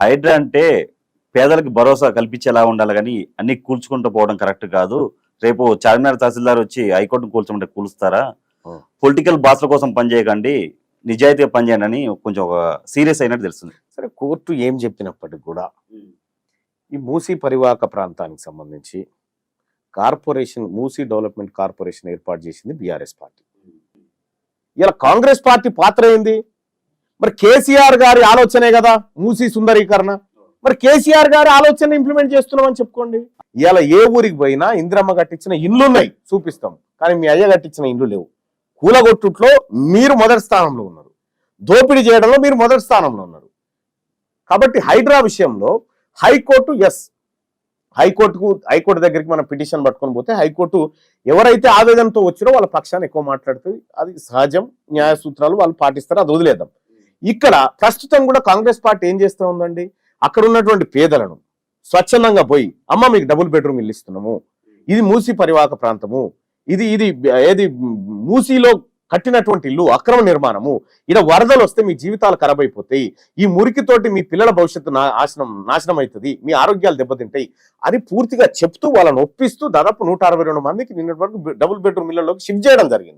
హైడ్రా అంటే పేదలకు భరోసా కల్పించేలా ఉండాలి కానీ అన్ని కూల్చుకుంటూ పోవడం కరెక్ట్ కాదు. రేపు చార్మినార్ తహసీల్దార్ వచ్చి హైకోర్టును కూల్చమంటే కూలుస్తారా? ఉం. పొలిటికల్ బాస్ల కోసం పనిచేయకండి, నిజాయితీగా పనిచేయండి అని కొంచెం ఒక సీరియస్ అయినట్టు తెలుస్తుంది. సరే, కోర్టు ఏం చెప్పినప్పటికి కూడా ఈ మూసీ పరివాహక ప్రాంతానికి సంబంధించి మూసీ డెవలప్మెంట్ కార్పొరేషన్ ఏర్పాటు చేసింది బీఆర్ఎస్ పార్టీ. ఇలా కాంగ్రెస్ పార్టీ పాత్ర ఏంది? మరి కేసీఆర్ గారి ఆలోచనే కదా మూసీ సుందరీకరణ. మరి కేసీఆర్ గారి ఆలోచన ఇంప్లిమెంట్ చేస్తున్నామని చెప్పుకోండి. ఇలా ఏ ఊరికి పోయినా ఇందిరమ్మ కట్టించిన ఇండ్లు ఉన్నాయి, చూపిస్తాం, కానీ మీ అయ్య కట్టించిన ఇండ్లు లేవు. కూలగొట్టుట్లో మీరు మొదటి స్థానంలో ఉన్నారు, దోపిడీ చేయడంలో మీరు మొదటి స్థానంలో ఉన్నారు. కాబట్టి హైడ్రా విషయంలో హైకోర్టు హైకోర్టు దగ్గరికి మనం పిటిషన్ పట్టుకొని పోతే హైకోర్టు ఎవరైతే ఆవేదనతో వచ్చారో వాళ్ళ పక్షాన్ని ఎక్కువ మాట్లాడుతుంది. అది సహజం, న్యాయ సూత్రాలు వాళ్ళు పాటిస్తారు, అది వదిలేద్దాం. ఇక్కడ ప్రస్తుతం కూడా కాంగ్రెస్ పార్టీ ఏం చేస్తూ ఉందండి, అక్కడ ఉన్నటువంటి పేదలను స్వచ్ఛందంగా పోయి అమ్మ మీకు డబుల్ బెడ్రూమ్ ఇల్లు ఇస్తున్నాము, ఇది మూసీ పరివాహక ప్రాంతము, ఏది మూసీలో కట్టినటువంటి ఇల్లు అక్రమ నిర్మాణము, ఇక్కడ వరదలు వస్తే మీ జీవితాలు ఖరాబ్ అయిపోతాయి, ఈ మురికితోటి మీ పిల్లల భవిష్యత్తు నాశనం అవుతుంది, మీ ఆరోగ్యాలు దెబ్బతింటాయి అని పూర్తిగా చెప్తూ వాళ్ళని ఒప్పిస్తూ దాదాపు 162 మందికి నిన్నటి వరకు డబుల్ బెడ్రూమ్ ఇళ్లలోకి షిఫ్ట్ చేయడం జరిగింది.